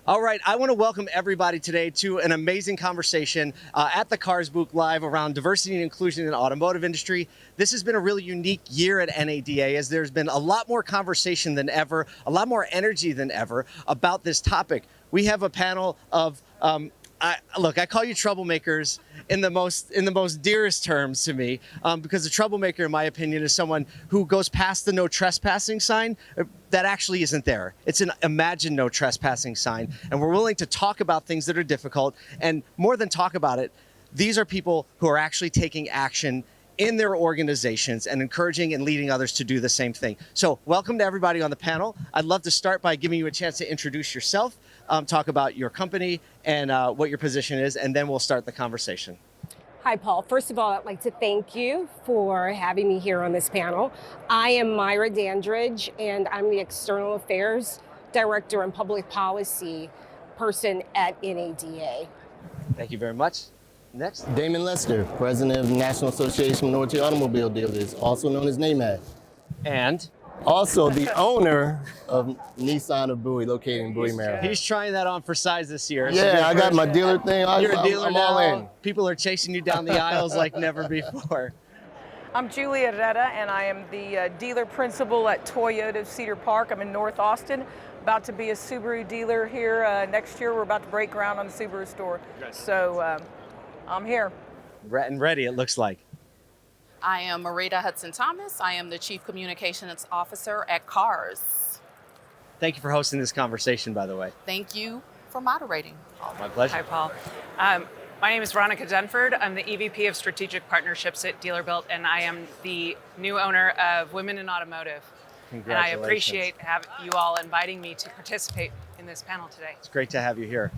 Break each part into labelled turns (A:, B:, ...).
A: All right, I want to welcome everybody today to an amazing conversation at the Cars Booth Live around diversity and inclusion in the automotive industry. This has been a really unique year at NADA as there's been a lot more conversation than ever, a lot more energy than ever about this topic. We have a panel of I call you troublemakers in the most dearest terms to me, because a troublemaker, in my opinion, is someone who goes past the no trespassing sign that actually isn't there. It's an imagined no trespassing sign, and we're willing to talk about things that are difficult, and more than talk about it, these are people who are actually taking action in their organizations and encouraging and leading others to do the same thing. So welcome to everybody on the panel. I'd love to start by giving you a chance to introduce yourself, talk about your company and what your position is, and then we'll start the conversation.
B: Hi, Paul. First of all, I'd like to thank you for having me here on this panel. I am Myra Dandridge, and I'm the External Affairs Director and Public Policy person at NADA.
A: Thank you very much. Next.
C: Damon Lester, President of the National Association of Minority Automobile Dealers, also known as NAMAD.
A: And?
C: Also the owner of Nissan of Bowie, located in Bowie, Maryland.
A: He's trying that on for size this year.
C: Yeah, I got my dealer thing.
A: You're a dealer
C: I'm
A: now.
C: all in.
A: People are chasing you down the aisles like never before.
D: I'm Julie Harrera, and I am the dealer principal at Toyota Cedar Park. I'm in North Austin, about to be a Subaru dealer here next year. We're about to break ground on the Subaru store. So I'm here.
A: And ready, it looks like.
E: I am Marita Hudson-Thomas. I am the Chief Communications Officer at Cars.
A: Thank you for hosting this conversation, by the way.
E: Thank you for moderating.
A: Oh, my pleasure.
F: Hi, Paul. My name is Veronica Dunford. I'm the EVP of Strategic Partnerships at Dealer Built, and I am the new owner of Women in Automotive. And I appreciate you all inviting me to participate in this panel today.
A: It's great to have you here.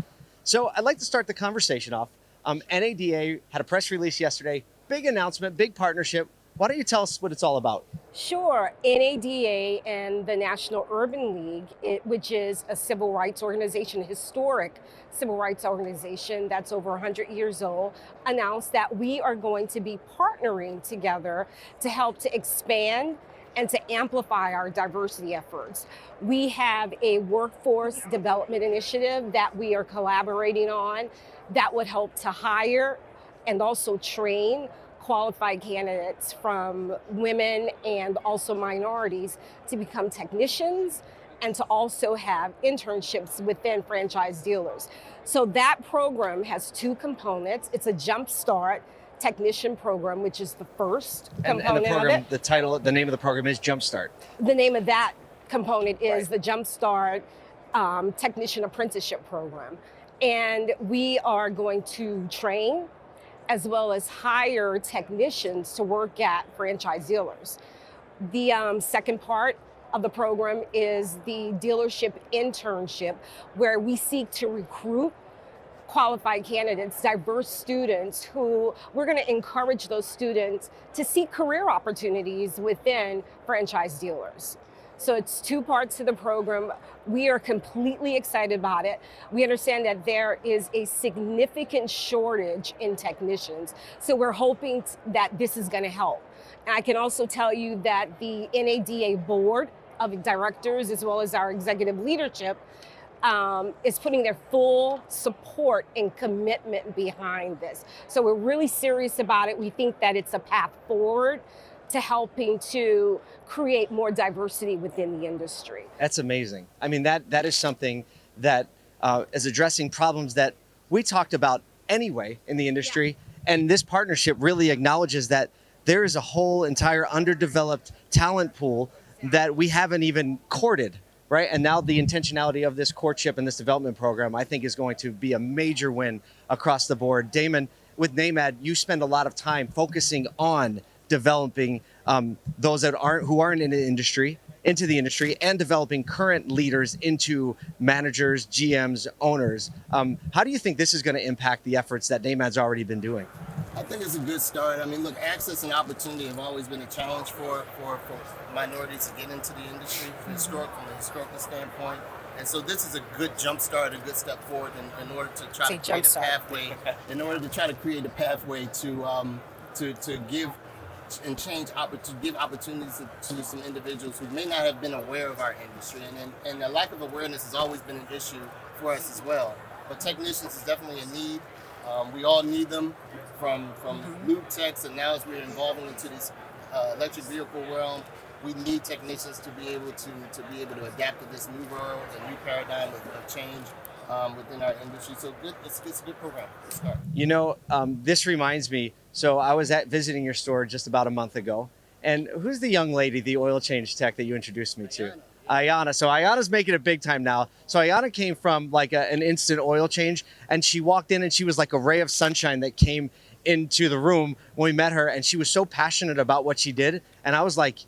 A: So I'd like to start the conversation off. NADA had a press release yesterday, big announcement, big partnership. Why don't you tell us what it's all about?
B: Sure. NADA and the National Urban League, which is a civil rights organization, a historic civil rights organization that's over 100 years old, announced that we are going to be partnering together to help to expand and to amplify our diversity efforts. We have a workforce development initiative that we are collaborating on that would help to hire and also train qualified candidates from women and also minorities to become technicians and to also have internships within franchise dealers. So that program has two components. It's a Jumpstart technician program, which is the first component
A: and the program,
B: of it.
A: The name of the program is Jumpstart.
B: The name of that component is the Jumpstart Technician Apprenticeship Program. And we are going to train as well as hire technicians to work at franchise dealers. The second part of the program is the dealership internship, where we seek to recruit qualified candidates, diverse students who we're going to encourage those students to seek career opportunities within franchise dealers. So it's two parts to the program. We are completely excited about it. We understand that there is a significant shortage in technicians. So we're hoping that this is going to help. And I can also tell you that the NADA board of directors, as well as our executive leadership, is putting their full support and commitment behind this. So we're really serious about it. We think that it's a path forward to helping to create more diversity within the industry.
A: That's amazing. I mean, that is something that is addressing problems that we talked about anyway in the industry. Yeah. And this partnership really acknowledges that there is a whole entire underdeveloped talent pool that we haven't even courted, right? And now the intentionality of this courtship and this development program, I think, is going to be a major win across the board. Damon, with NAMAD, you spend a lot of time focusing on developing those that aren't in the industry, into the industry, and developing current leaders into managers, GMs, owners. How do you think this is going to impact the efforts that NAMAD's already been doing?
C: I think it's a good start. I mean, look, access and opportunity have always been a challenge for minorities to get into the industry from a historical standpoint. And so this is a good jump start, a good step forward in order to try to create a pathway, to give and give opportunities to some individuals who may not have been aware of our industry. And the lack of awareness has always been an issue for us as well. But technicians is definitely a need. We all need them from lube techs, and now as we're evolving into this electric vehicle realm, we need technicians to be able to adapt to this new world, a new paradigm of change within our industry. So it's a good program to start.
A: You know, this reminds me, so I was visiting your store just about a month ago, and who's the young lady, the oil change tech that you introduced me to? Ayana. So Ayana's making it big time now. So Ayana came from like an instant oil change, and she walked in and she was like a ray of sunshine that came into the room when we met her, and she was so passionate about what she did. And I was like,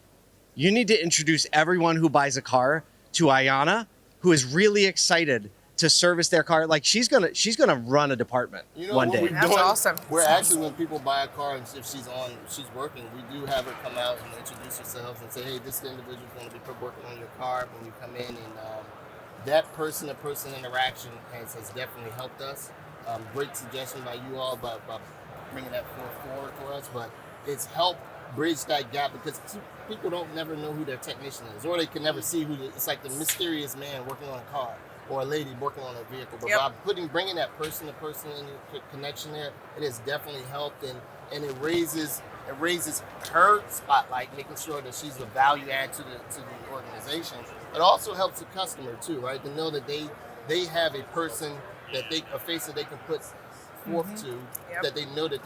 A: you need to introduce everyone who buys a car to Ayana, who is really excited to service their car. Like she's gonna run a department one day.
D: That's awesome.
C: We're actually, when people buy a car, and if she's working, we do have her come out and introduce herself and say, hey, this is the individual who's going to be working on your car when you come in. And that person-to-person interaction has definitely helped us. Great suggestion by you all about bringing that forward for us, but it's helped bridge that gap because people don't never know who their technician is, or they can never see it's like the mysterious man working on a car or a lady working on a vehicle. But by bringing that person-to-person connection there, it has definitely helped, and it raises her spotlight, making sure that she's a value add to the organization. It also helps the customer too, right? To know that they have a person a face that they can put forth to, that they know that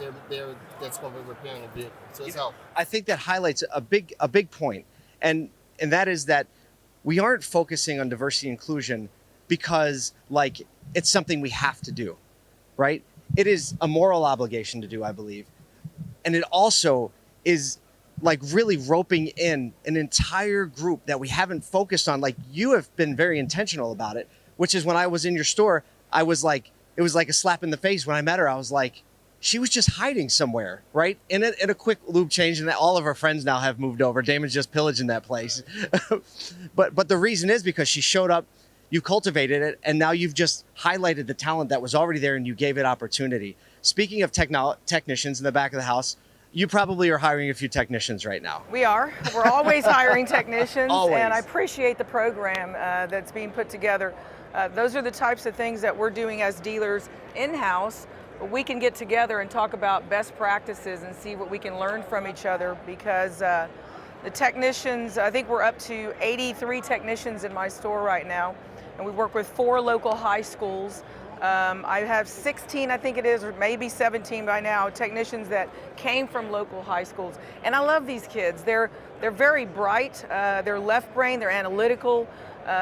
C: that's going to be repairing a vehicle. So it's helpful.
A: I think that highlights a big point, and that is that we aren't focusing on diversity and inclusion because like it's something we have to do, right? It is a moral obligation to do, I believe. And it also is like really roping in an entire group that we haven't focused on. Like you have been very intentional about it, which is when I was in your store, I was like, it was like a slap in the face when I met her. I was like, she was just hiding somewhere, right? In a quick lube change, and all of her friends now have moved over. Damon's just pillaging that place. But the reason is because she showed up, you cultivated it, and now you've just highlighted the talent that was already there and you gave it opportunity. Speaking of technicians in the back of the house, you probably are hiring a few technicians right now.
D: We are. We're always hiring technicians,
A: Always.
D: And I appreciate the program that's being put together. Those are the types of things that we're doing as dealers in-house. We can get together and talk about best practices and see what we can learn from each other, because the technicians, I think we're up to 83 technicians in my store right now, and we work with 4 local high schools. I have 16, I think it is, or maybe 17 by now, technicians that came from local high schools. And I love these kids. They're very bright, they're left brain, they're analytical.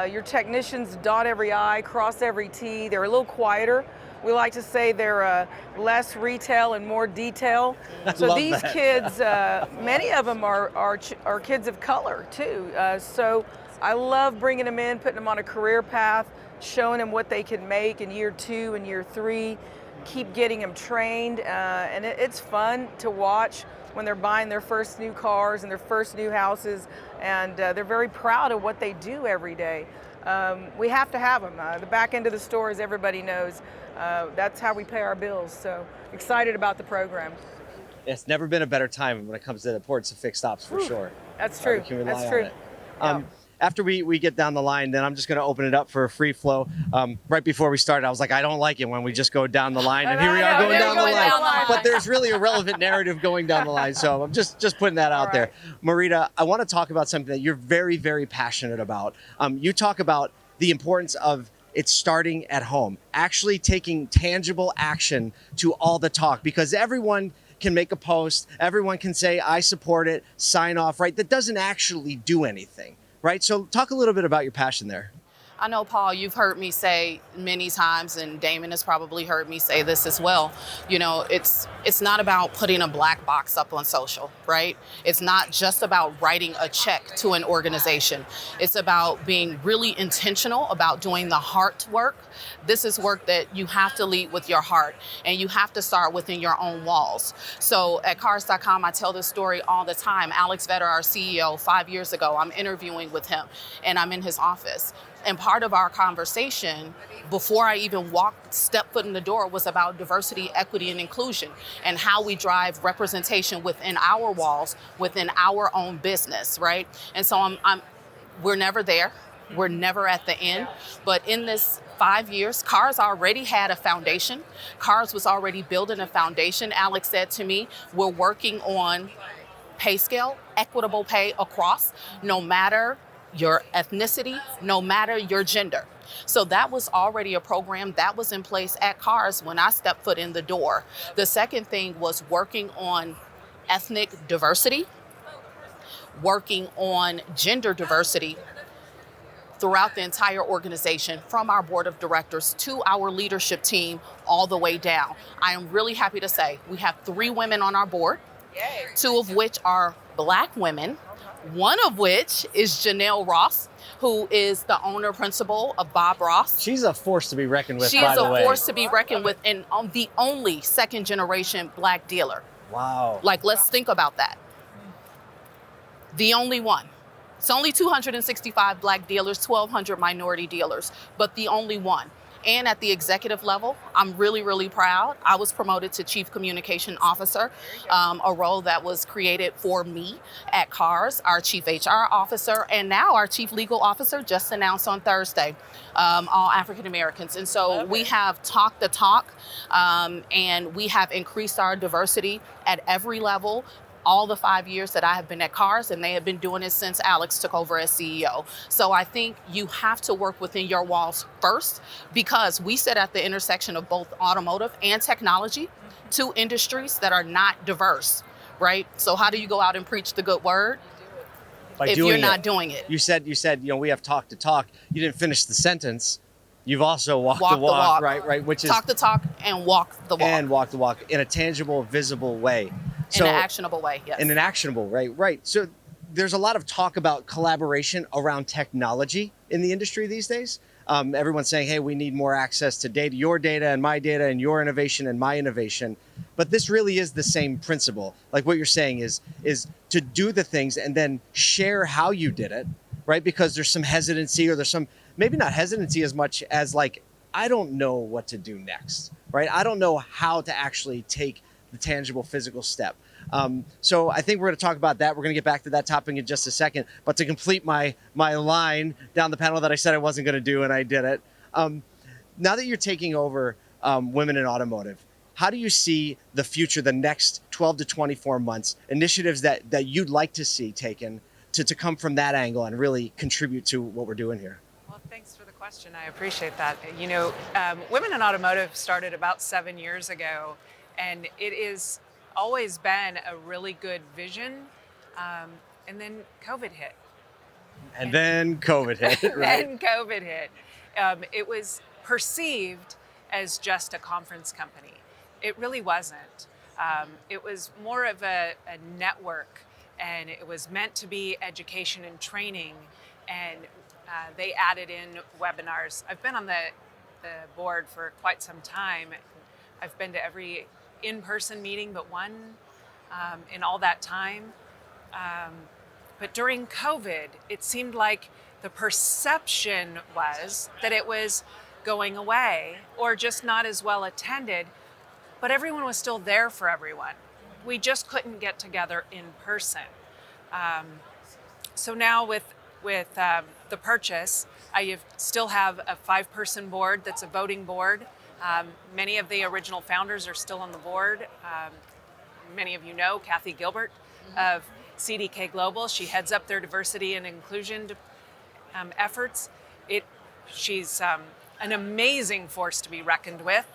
D: Your technicians dot every I, cross every T. They're a little quieter. We like to say they're less retail and more detail. So these kids, many of them are kids of color too. So I love bringing them in, putting them on a career path, showing them what they can make in year 2 and year 3, keep getting them trained, and it's fun to watch when they're buying their first new cars and their first new houses, and they're very proud of what they do every day. We have to have them. The back end of the store, as everybody knows, that's how we pay our bills, so excited about the program.
A: It's never been a better time when it comes to the ports of fixed ops, for sure.
D: That's true.
A: We can rely
D: That's
A: on
D: true.
A: it.
D: Yeah.
A: After we get down the line, then I'm just going to open it up for a free flow. Right before we started, I was like, I don't like it when we just go down the line, and here we are going down the line. But there's really a relevant narrative going down the line, so I'm just putting that out there. Marita, I want to talk about something that you're very, very passionate about. You talk about the importance of it starting at home, actually taking tangible action to all the talk, because everyone can make a post, everyone can say, I support it, sign off, right? That doesn't actually do anything. Right? So talk a little bit about your passion there.
E: I know, Paul, you've heard me say many times, and Damon has probably heard me say this as well. You know, it's not about putting a black box up on social, right? It's not just about writing a check to an organization. It's about being really intentional about doing the heart work. This is work that you have to lead with your heart, and you have to start within your own walls. So at Cars.com, I tell this story all the time. Alex Vetter, our CEO, 5 years ago, I'm interviewing with him, and I'm in his office. And part of our conversation, before I even step foot in the door, was about diversity, equity, and inclusion, and how we drive representation within our walls, within our own business, right? And so we're never there. We're never at the end. But in this 5 years, CARS already had a foundation. CARS was already building a foundation. Alex said to me, we're working on pay scale, equitable pay across, no matter your ethnicity, no matter your gender. So that was already a program that was in place at CARS when I stepped foot in the door. The second thing was working on ethnic diversity, working on gender diversity throughout the entire organization, from our board of directors to our leadership team, all the way down. I am really happy to say we have 3 women on our board, 2 of which are Black women, one of which is Jenell Ross, who is the owner principal of Bob Ross.
A: She's a force to be reckoned with,
E: She
A: by
E: is
A: the
E: a
A: way.
E: force to be reckoned with, and the only second generation Black dealer.
A: Wow.
E: Like, let's think about that. The only one. It's only 265 Black dealers, 1,200 minority dealers, but the only one. And at the executive level, I'm really, really proud. I was promoted to Chief Communication Officer, a role that was created for me at CARS, our Chief HR Officer, and now our Chief Legal Officer, just announced on Thursday, all African Americans. And so we have talked the talk, and we have increased our diversity at every level, all the 5 years that I have been at CARS, and they have been doing it since Alex took over as CEO. So I think you have to work within your walls first, because we sit at the intersection of both automotive and technology, 2 industries that are not diverse, right? So how do you go out and preach the good word if you're not doing it?
A: You said, we have talk to talk. You didn't finish the sentence. You've also walked
E: Walk
A: the
E: the
A: walk,
E: walk.
A: right? Which is
E: Talk the talk and walk the walk.
A: and walk the walk in a tangible, visible way.
E: In an actionable way, yes.
A: In an actionable, right. So there's a lot of talk about collaboration around technology in the industry these days. Everyone's saying, hey, we need more access to data, your data and my data, and your innovation and my innovation. But this really is the same principle. Like what you're saying is to do the things and then share how you did it, right? Because there's some hesitancy, or there's some, maybe not hesitancy as much as like, I don't know what to do next, right? I don't know how to actually take the tangible physical step. So I think we're going to talk about that. We're going to get back to that topic in just a second. But to complete my line down the panel that I said I wasn't going to do, and I did it. Now that you're taking over Women in Automotive, how do you see the future, the next 12 to 24 months, initiatives that you'd like to see taken to come from that angle and really contribute to what we're doing here?
F: Well, thanks for the question. I appreciate that. Women in Automotive started about 7 years ago, and it is always been a really good vision, and then COVID hit.
A: And then COVID hit, right?
F: Then COVID hit. It was perceived as just a conference company. It really wasn't. It was more of a network, and it was meant to be education and training, and they added in webinars. I've been on the board for quite some time. I've been to every in-person meeting but one in all that time. But during COVID, it seemed like the perception was that it was going away or just not as well attended, but everyone was still there for everyone. We just couldn't get together in person. So now with the purchase, I still have a 5-person board that's a voting board. Many of the original founders are still on the board. Many of you know Kathy Gilbert of CDK Global. She heads up their diversity and inclusion efforts. She's an amazing force to be reckoned with.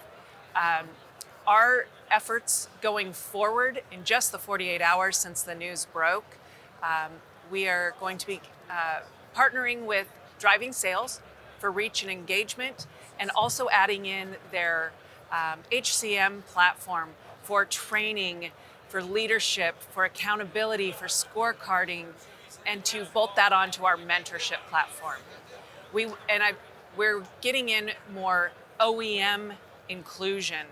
F: Our efforts going forward, in just the 48 hours since the news broke, we are going to be partnering with Driving Sales for reach and engagement, and also adding in their HCM platform for training, for leadership, for accountability, for scorecarding, and to bolt that onto our mentorship platform. We're getting in more OEM inclusion,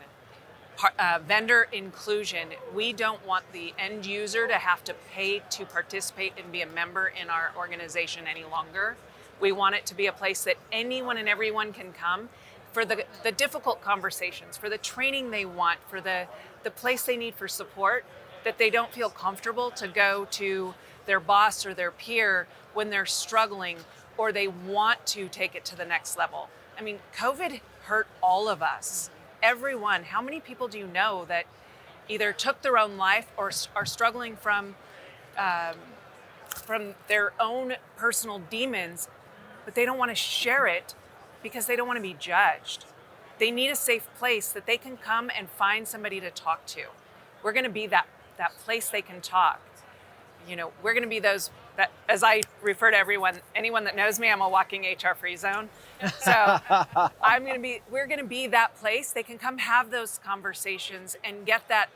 F: vendor inclusion. We don't want the end user to have to pay to participate and be a member in our organization any longer. We want it to be a place that anyone and everyone can come for the difficult conversations, for the training they want, for the place they need for support, that they don't feel comfortable to go to their boss or their peer when they're struggling or they want to take it to the next level. I mean, COVID hurt all of us, everyone. How many people do you know that either took their own life or are struggling from their own personal demons, but they don't want to share it because they don't want to be judged? They need a safe place that they can come and find somebody to talk to. We're going to be that place they can talk. You know, we're going to be those that, as I refer to anyone that knows me, I'm a walking HR free zone. So we're going to be that place they can come have those conversations and get that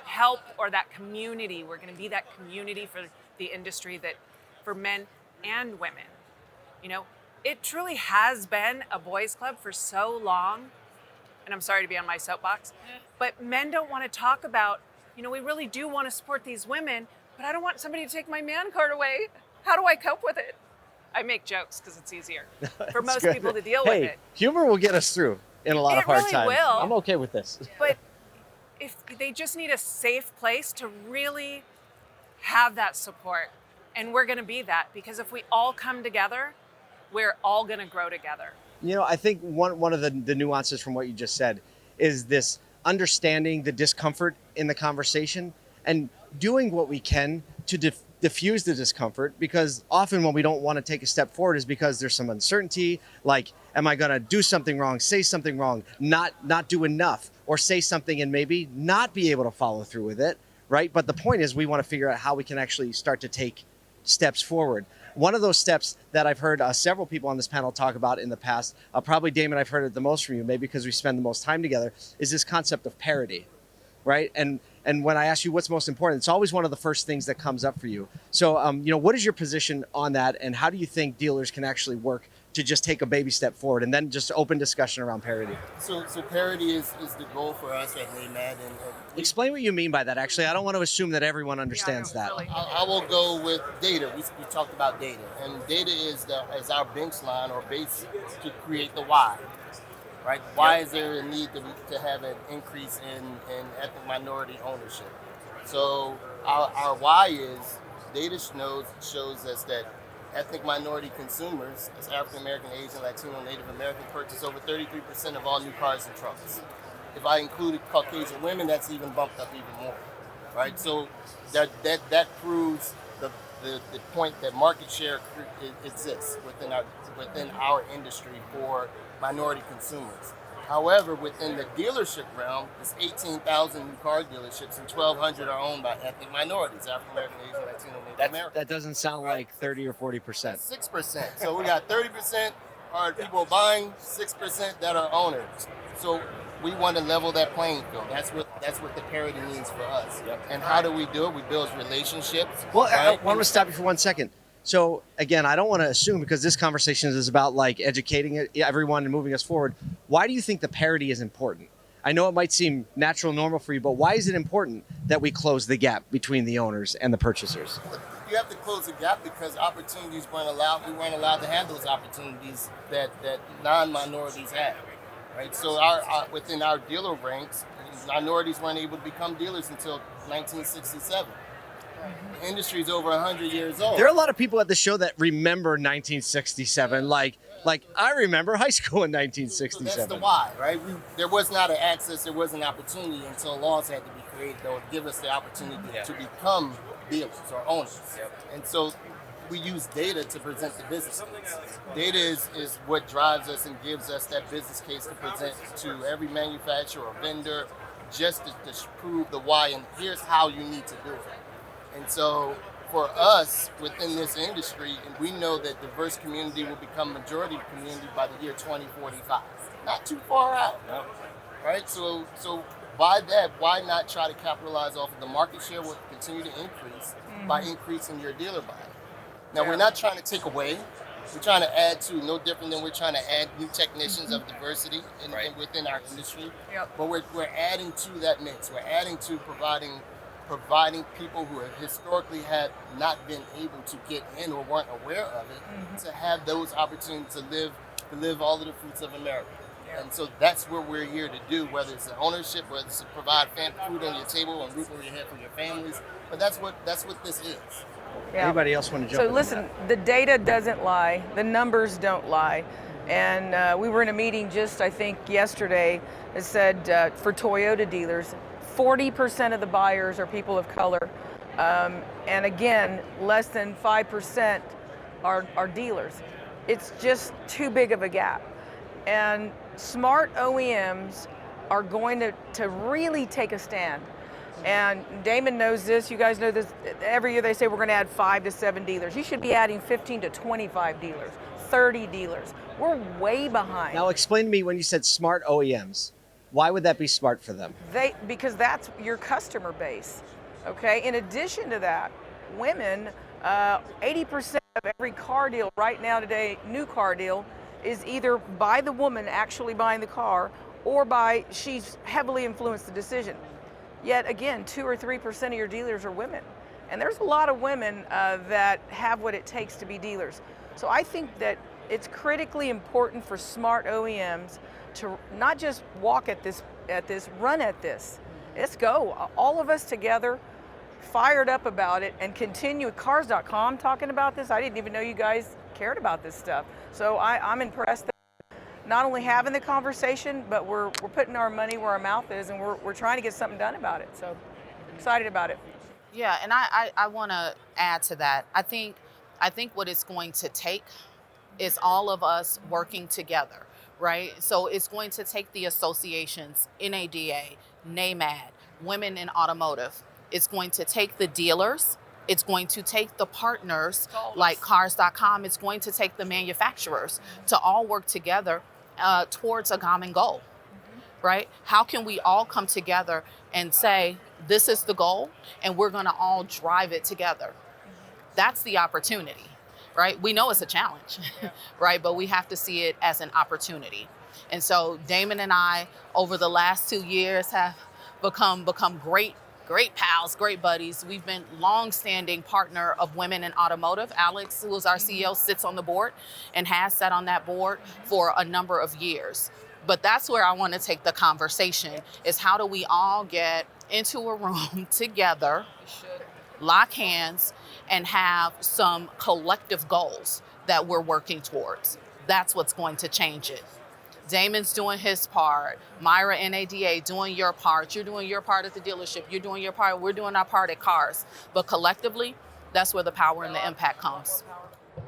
F: help or that community. We're going to be that community for the industry, that for men and women. You know, it truly has been a boys' club for so long, and I'm sorry to be on my soapbox, but men don't want to talk about, you know, we really do want to support these women, but I don't want somebody to take my man card away. How do I cope with it? I make jokes because it's easier for most people to deal with it.
A: Humor will get us through in a lot of hard
F: really
A: times.
F: will.
A: I'm okay with this.
F: But if they just need a safe place to really have that support, and we're going to be that, because if we all come together, we're all going to grow together.
A: You know, I think one of the nuances from what you just said is this understanding the discomfort in the conversation and doing what we can to diffuse the discomfort, because often when we don't want to take a step forward is because there's some uncertainty, like, am I going to do something wrong, say something wrong, not do enough, or say something and maybe not be able to follow through with it, right? But the point is we want to figure out how we can actually start to take steps forward. One of those steps that I've heard several people on this panel talk about in the past, probably Damon, I've heard it the most from you, maybe because we spend the most time together, is this concept of parity, right? And when I ask you what's most important, it's always one of the first things that comes up for you. So, you know, what is your position on that, and how do you think dealers can actually work to just take a baby step forward, and then just open discussion around parity?
C: So parity is the goal for us at NAMAD. And
A: explain what you mean by that. Actually, I don't want to assume that everyone understands that.
F: Really.
C: I will go with data. We talked about data, and data is our bench line or base to create the why. Right? Why is there a need to have an increase in ethnic minority ownership? So our why is data shows us that ethnic minority consumers, as African American, Asian, Latino, Native American, purchase over 33% of all new cars and trucks. If I included Caucasian women, that's even bumped up even more. Right? So that proves the point that market share exists within our industry for minority consumers. However, within the dealership realm, there's 18,000 new car dealerships and 1,200 are owned by ethnic minorities, African American, Asian, Latino, Native American.
A: That doesn't sound like 30 or 40%.
C: 6%. So we got 30% are people buying, 6% that are owners. So we want to level that playing field. That's what the parity means for us. Yep. And how do we do it? We build relationships.
A: Well,
C: right?
A: I want to stop you for 1 second. So again, I don't want to assume, because this conversation is about like educating everyone and moving us forward. Why do you think the parity is important? I know it might seem natural and normal for you, but why is it important that we close the gap between the owners and the purchasers?
C: You have to close the gap because opportunities weren't allowed. We weren't allowed to have those opportunities that non-minorities had. Right. So within our dealer ranks, minorities weren't able to become dealers until 1967. The industry is over 100 years old.
A: There are a lot of people at the show that remember 1967. Like I remember high school in 1967.
C: So that's the why, right? There was not an access, there was an opportunity until laws had to be created that would give us the opportunity to become dealers or owners. Yep. And so we use data to present the business case. Data is what drives us and gives us that business case to present to every manufacturer or vendor, just to prove the why, and here's how you need to do it. And so for us within this industry, and we know that diverse community will become majority community by the year 2045. Not too far out, right? So by that, why not try to capitalize off of the market share will continue to increase by increasing your dealer buying? Now, we're not trying to take away. We're trying to add to, no different than we're trying to add new technicians of diversity within our industry. Yep. But we're adding to that mix. We're adding to providing people who historically have not been able to get in or weren't aware of it to have those opportunities to live all of the fruits of America. Yeah. And so that's what we're here to do, whether it's the ownership, whether it's to provide food on your table and roof over your head for your families. But that's what this is.
D: Yeah.
A: Anybody else want to jump
D: So
A: in on
D: listen, the data doesn't lie, the numbers don't lie. And we were in a meeting just, I think, yesterday that said for Toyota dealers, 40% of the buyers are people of color. And again, less than 5% are dealers. It's just too big of a gap. And smart OEMs are going to really take a stand. And Damon knows this, you guys know this, every year they say we're going to add 5 to 7 dealers. You should be adding 15 to 25 dealers, 30 dealers. We're way behind.
A: Now explain to me, when you said smart OEMs, why would that be smart for them?
D: Because that's your customer base, okay? In addition to that, women, 80% of every car deal right now today, new car deal, is either by the woman actually buying the car or by she's heavily influenced the decision. Yet again, 2 or 3% of your dealers are women. And there's a lot of women that have what it takes to be dealers. So I think that it's critically important for smart OEMs to not just walk at this, run at this. Let's go, all of us together, fired up about it, and continue. Cars.com talking about this. I didn't even know you guys cared about this stuff. So I'm impressed that not only having the conversation, but we're putting our money where our mouth is, and we're trying to get something done about it. So excited about it.
E: Yeah, and I want to add to that. I think what it's going to take is all of us working together, right? So it's going to take the associations, NADA, NAMAD, Women in Automotive. It's going to take the dealers. It's going to take the partners like Cars.com. It's going to take the manufacturers to all work together towards a common goal, right? How can we all come together and say, this is the goal, and we're going to all drive it together? That's the opportunity, right? We know it's a challenge, right? But we have to see it as an opportunity. And so Damon and I, over the last 2 years, have become great pals, great buddies. We've been long-standing partner of Women in Automotive. Alex, who is our CEO, sits on the board and has sat on that board for a number of years. But that's where I want to take the conversation, is how do we all get into a room together, lock hands, and have some collective goals that we're working towards. That's what's going to change it. Damon's doing his part. Myra, NADA, doing your part. You're doing your part at the dealership. You're doing your part. We're doing our part at Cars. But collectively, that's where the power and the impact comes.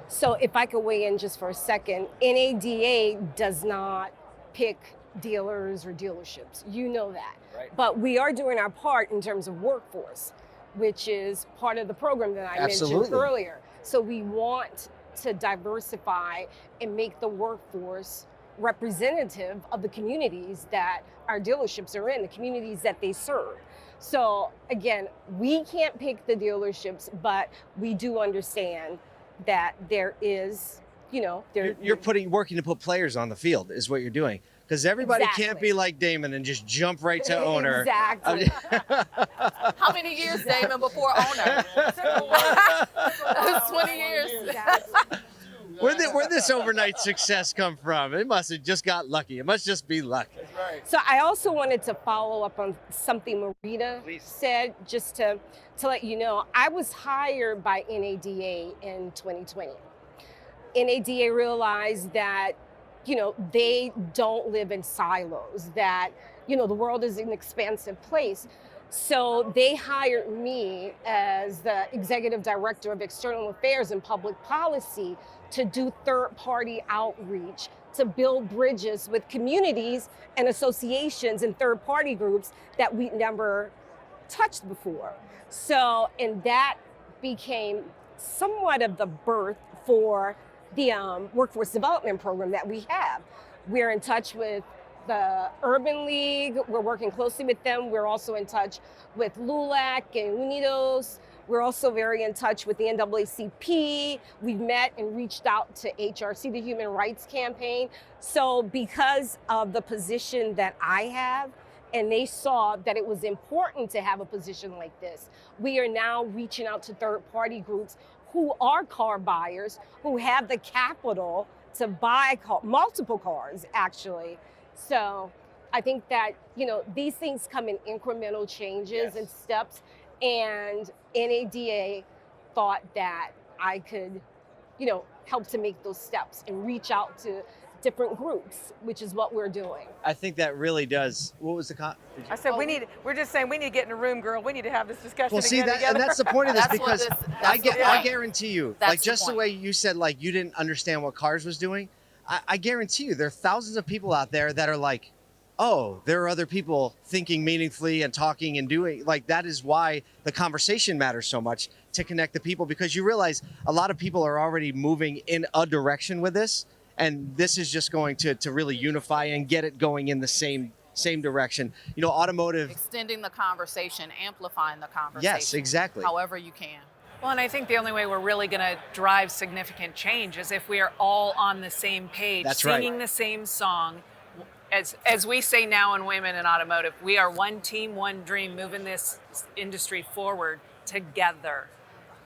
B: So if I could weigh in just for a second, NADA does not pick dealers or dealerships. You know that. Right. But we are doing our part in terms of workforce, which is part of the program that I mentioned earlier. So we want to diversify and make the workforce representative of the communities that our dealerships are in, the communities that they serve. So again, we can't pick the dealerships, but we do understand that there is,
A: you're working to put players on the field is what you're doing. Because everybody can't be like Damon and just jump right to owner.
B: Exactly.
E: How many years, Damon, before owner? 20 years.
B: Exactly.
A: Where'd this overnight success come from? It must have just got lucky. It must just be luck.
C: That's right.
B: So I also wanted to follow up on something Marita said, just to let you know. I was hired by NADA in 2020. NADA realized that, they don't live in silos, that, the world is an expansive place. So they hired me as the Executive Director of External Affairs and Public Policy to do third-party outreach, to build bridges with communities and associations and third-party groups that we never touched before. So, and that became somewhat of the birth for the workforce development program that we have. We're in touch with the Urban League. We're working closely with them. We're also in touch with LULAC and Unidos. We're also very in touch with the NAACP. We've met and reached out to HRC, the Human Rights Campaign. So because of the position that I have, and they saw that it was important to have a position like this, we are now reaching out to third-party groups who are car buyers, who have the capital to buy multiple cars, actually. So I think that, these things come in incremental changes and steps, and NADA thought that I could, help to make those steps and reach out to different groups, which is what we're doing.
A: I think that really does. What was the
D: I said we're just saying we need to get in a room, girl. We need to have this discussion
A: Well, see,
D: again together.
A: and that's the point of this,
E: That's what
A: because
E: this-
A: I guarantee you,
E: That's
A: like
E: the
A: just the
E: point.
A: way you said, like you didn't understand what cars was doing, I guarantee you there are thousands of people out there that are like, oh, there are other people thinking meaningfully and talking and doing, like that is why the conversation matters so much, to connect the people, because you realize a lot of people are already moving in a direction with this, and this is just going to really unify and get it going in the same direction. Automotive.
E: Extending the conversation, amplifying the conversation.
A: Yes, exactly.
E: However you can.
F: Well, and I think the only way we're really going to drive significant change is if we are all on the same page,
A: That's right.
F: singing the same song. As we say now in Women in Automotive, we are one team, one dream, moving this industry forward together.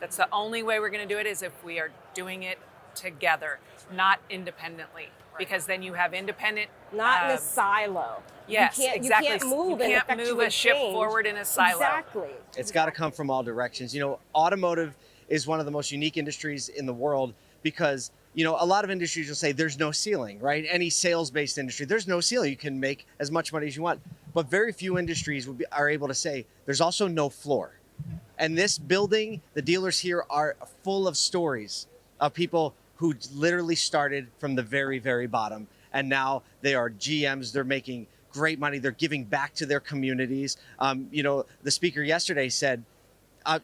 F: That's the only way we're going to do it, is if we are doing it together, not independently, because then you have independent.
B: Not in a silo.
F: Yes, exactly.
B: You can't move
F: you
B: and
F: can't
B: effectuate
F: move a ship
B: change.
F: forward in a silo.
B: Exactly.
A: It's got to come from all directions. Automotive is one of the most unique industries in the world, because a lot of industries will say there's no ceiling, right? Any sales-based industry, there's no ceiling. You can make as much money as you want. But very few industries are able to say there's also no floor. And this building, the dealers here are full of stories of people who literally started from the very, very bottom. And now they are GMs. They're making great money. They're giving back to their communities. The speaker yesterday said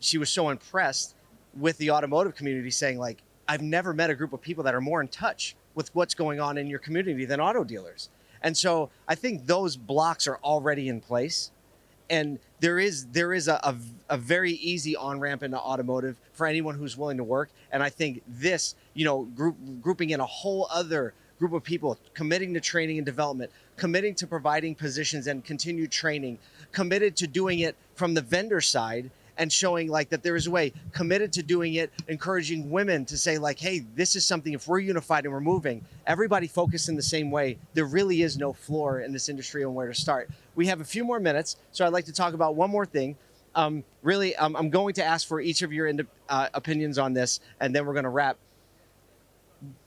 A: she was so impressed with the automotive community, saying, like, I've never met a group of people that are more in touch with what's going on in your community than auto dealers. And so I think those blocks are already in place. And there is a very easy on-ramp into automotive for anyone who's willing to work. And I think this, grouping in a whole other group of people, committing to training and development, committing to providing positions and continued training, committed to doing it from the vendor side and showing like that there is a way, committed to doing it, encouraging women to say like, hey, this is something, if we're unified and we're moving, everybody focused in the same way, there really is no floor in this industry on where to start. We have a few more minutes, so I'd like to talk about one more thing. I'm going to ask for each of your opinions on this, and then we're going to wrap.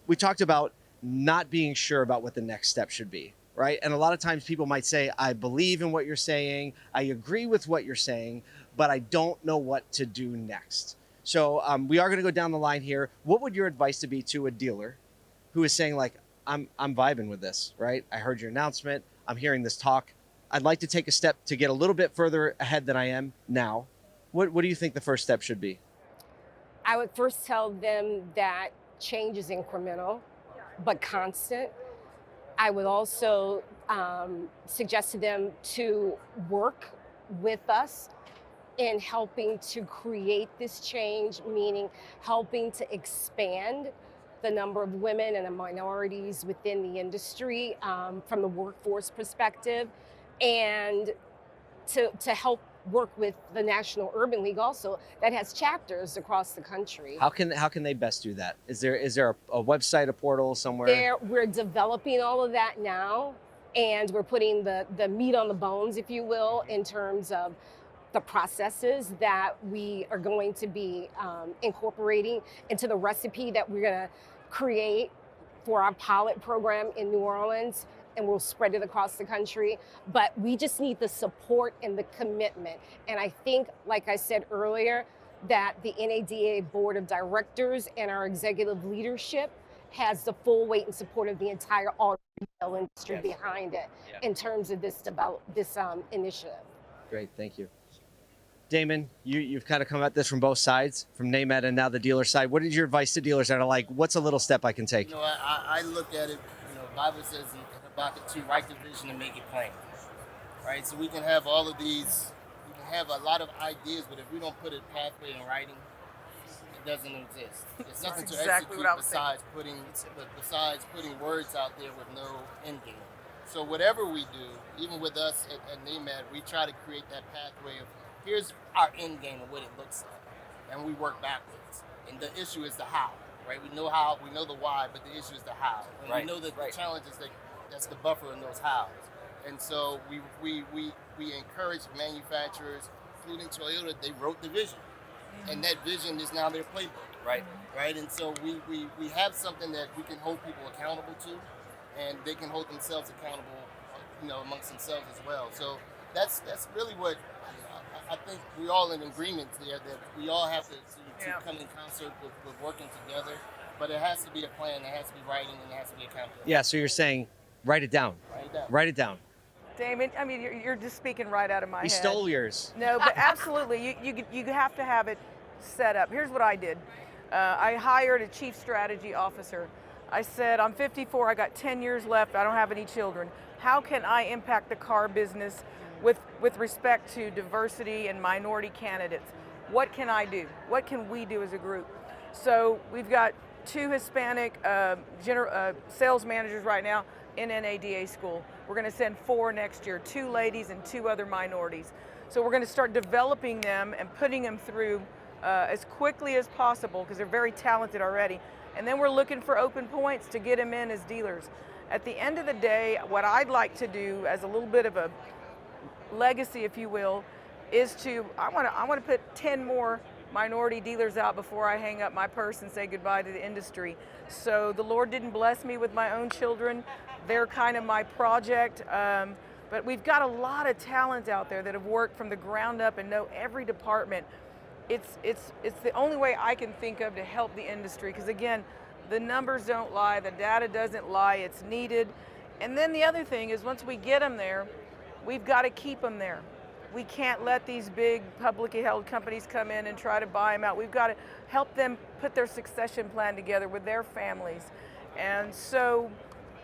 A: We talked about not being sure about what the next step should be, right? And a lot of times people might say, I believe in what you're saying, I agree with what you're saying, but I don't know what to do next. So we are going to go down the line here. What would your advice to be to a dealer who is saying like, I'm vibing with this, right? I heard your announcement. I'm hearing this talk. I'd like to take a step to get a little bit further ahead than I am now. What do you think the first step should be?
B: I would first tell them that change is incremental, but constant. I would also suggest to them to work with us in helping to create this change, meaning helping to expand the number of women and the minorities within the industry from the workforce perspective, and to help work with the National Urban League also, that has chapters across the country.
A: How can they best do that? Is there a website, a portal somewhere?
B: We're developing all of that now, and we're putting the meat on the bones, if you will, in terms of the processes that we are going to be incorporating into the recipe that we're going to create for our pilot program in New Orleans, and we'll spread it across the country. But we just need the support and the commitment. And I think, like I said earlier, that the NADA Board of Directors and our executive leadership has the full weight and support of the entire auto retail industry behind it in terms of this initiative.
A: Great, thank you. Damon, you've kind of come at this from both sides, from NAMED and now the dealer side. What is your advice to dealers that are like, what's a little step I can take?
C: I look at it, Bible says in Habakkuk 2, write the vision and make it plain, right? So we can have all of these, we can have a lot of ideas, but if we don't put a pathway in writing, it doesn't exist. It's nothing to
D: exactly
C: execute besides putting words out there with no end game. So whatever we do, even with us at NAMED, we try to create that pathway of, here's our end game of what it looks like, and we work backwards. And the issue is the how, right? We know how, we know the why, but the issue is the how. And we know that the challenge is that's the buffer in those hows. And so we encourage manufacturers, including Toyota, they wrote the vision. and that vision is now their playbook.
A: Right.
C: Right, and so we have something that we can hold people accountable to, and they can hold themselves accountable, amongst themselves as well. So that's really what I think we're all in agreement there, that we all have to come in concert with working together, but it has to be a plan, it has to be writing, and it has to be accountability.
A: Yeah, so you're saying write it down.
C: Write it down.
A: Write it down.
D: Damon, I mean, you're just speaking right out of my
A: He
D: head.
A: stole yours.
D: No, but absolutely, you have to have it set up. Here's what I did. I hired a chief strategy officer. I said, I'm 54, I got 10 years left, I don't have any children. How can I impact the car business with respect to diversity and minority candidates? What can I do? What can we do as a group? So we've got 2 Hispanic sales managers right now in NADA school. We're going to send 4 next year, 2 ladies and 2 other minorities. So we're going to start developing them and putting them through as quickly as possible, because they're very talented already. And then we're looking for open points to get them in as dealers. At the end of the day, what I'd like to do as a little bit of a legacy, if you will, is I want to put 10 more minority dealers out before I hang up my purse and say goodbye to the industry. So the Lord didn't bless me with my own children. They're kind of my project. But we've got a lot of talent out there that have worked from the ground up and know every department. It's the only way I can think of to help the industry, because again, the numbers don't lie, the data doesn't lie, it's needed. And then the other thing is, once we get them there, we've got to keep them there. We can't let these big publicly held companies come in and try to buy them out. We've got to help them put their succession plan together with their families. And so,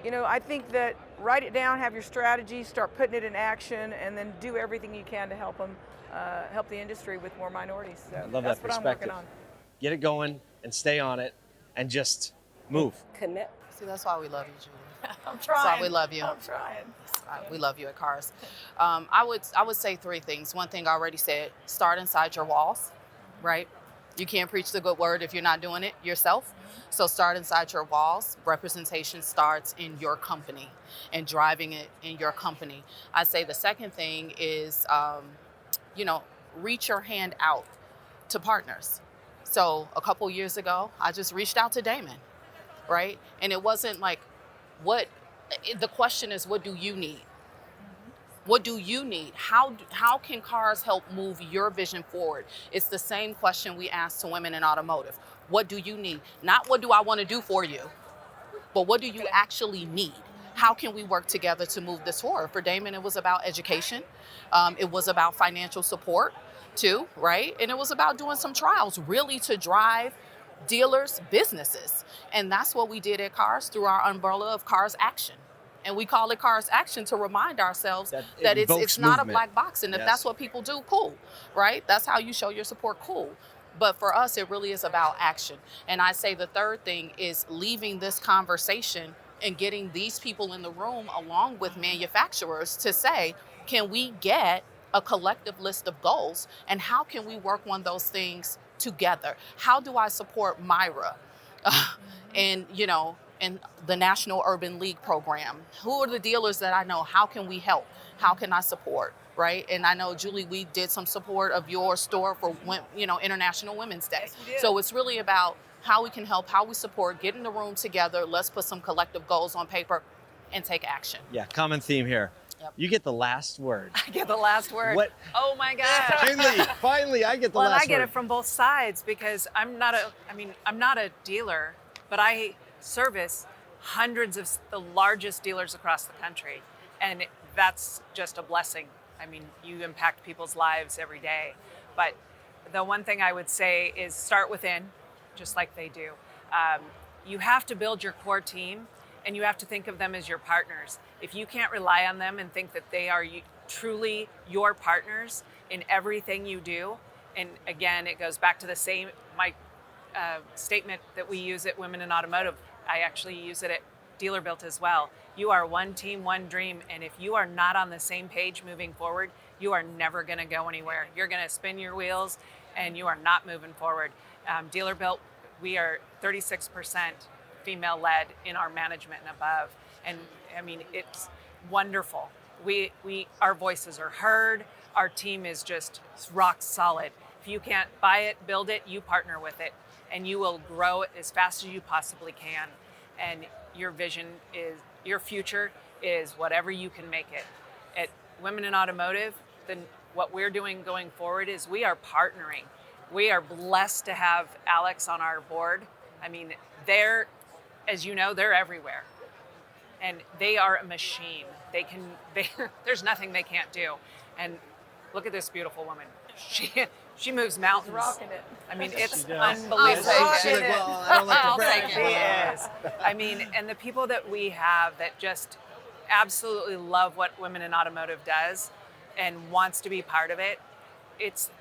D: I think that write it down, have your strategy, start putting it in action, and then do everything you can to help them, help the industry with more minorities. So
A: I love
D: that's
A: that
D: what I'm
A: perspective.
D: working on.
A: Get it going and stay on it and just move.
B: Commit.
E: See, that's why we love you, Julie.
D: I'm
E: That's
D: trying.
E: why we love you.
D: I'm trying.
E: We love you at Cars. I would say 3 things. One thing I already said: start inside your walls, right? You can't preach the good word if you're not doing it yourself. So start inside your walls. Representation starts in your company and driving it in your company. I say the second thing is, reach your hand out to partners. So a couple years ago, I just reached out to Damon, right? And it wasn't like, the question is, what do you need? What do you need? How can Cars help move your vision forward? It's the same question we ask to women in automotive. What do you need? Not what do I want to do for you, but what do you actually need? How can we work together to move this forward? For Damon, it was about education. It was about financial support too, right? And it was about doing some trials really to drive dealers' businesses. And that's what we did at Cars through our umbrella of Cars Action. And we call it Cars Action to remind ourselves that it's not a black box. And if that's what people do, cool, right? That's how you show your support, cool. But for us, it really is about action. And I say the third thing is leaving this conversation and getting these people in the room along with manufacturers to say, can we get a collective list of goals? And how can we work on those things together? How do I support Myra? And the National Urban League program. Who are the dealers that I know? How can we help? How can I support, right? And I know, Julie, we did some support of your store for, International Women's Day.
D: Yes, we did.
E: So it's really about how we can help, how we support, get in the room together, let's put some collective goals on paper and take action.
A: Yeah, common theme here.
E: Yep.
A: You get the last word.
F: I get the last word.
A: What?
F: Oh my God.
A: Finally, I get the
F: Well,
A: last
F: I get
A: word.
F: it from both sides, because I'm not a dealer, but I service hundreds of the largest dealers across the country. And that's just a blessing. I mean, you impact people's lives every day. But the one thing I would say is start within, just like they do. You have to build your core team, and you have to think of them as your partners. If you can't rely on them and think that they are truly your partners in everything you do, and again, it goes back to the same, my statement that we use at Women in Automotive. I actually use it at Dealer Built as well. You are one team, one dream, and if you are not on the same page moving forward, you are never going to go anywhere. You're going to spin your wheels, and you are not moving forward. Dealer Built, we are 36% female-led in our management and above, and I mean, it's wonderful. Our voices are heard. Our team is just rock solid, If you can't buy it, build it, you partner with it, and you will grow it as fast as you possibly can. And your vision is, your future is whatever you can make it. At Women in Automotive, then what we're doing going forward is we are partnering. We are blessed to have Alex on our board. I mean, they're, as you know, they're everywhere. And they are a machine. There's nothing they can't do. And look at this beautiful woman. She moves mountains.
D: She's rocking it.
F: I mean, it's
E: I'll
F: unbelievable.
E: take it.
A: Well, I don't like to
E: I'll
A: brag.
E: take
F: She is. I mean, and the people that we have that just absolutely love what Women in Automotive does and wants to be part of it, it's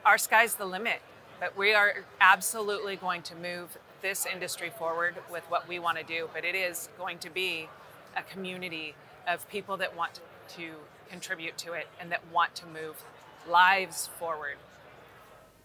F: our sky's the limit. But we are absolutely going to move this industry forward with what we want to do. But it is going to be a community of people that want to contribute to it and that want to move lives forward.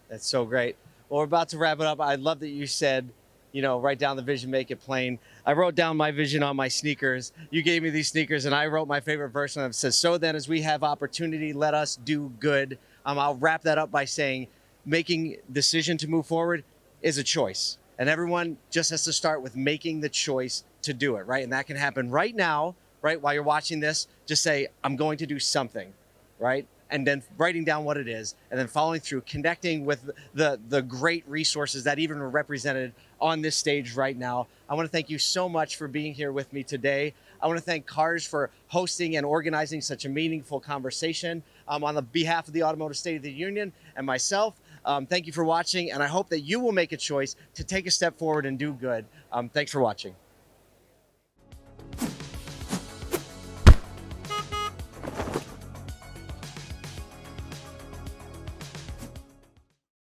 A: That's so great. Well, we're about to wrap it up. I love that you said, you know, write down the vision, make it plain. I wrote down my vision on my sneakers. You gave me these sneakers, and I wrote my favorite verse on them. It says, so then as we have opportunity, let us do good. I'll wrap that up by saying, making decision to move forward is a choice. And everyone just has to start with making the choice to do it, right? And that can happen right now, right? While you're watching this, just say, I'm going to do something, right? And then writing down what it is, and then following through, connecting with the great resources that even are represented on this stage right now. I want to thank you so much for being here with me today. I want to thank CARS for hosting and organizing such a meaningful conversation. On the behalf of the Automotive State of the Union and myself, thank you for watching, and I hope that you will make a choice to take a step forward and do good. Thanks for watching.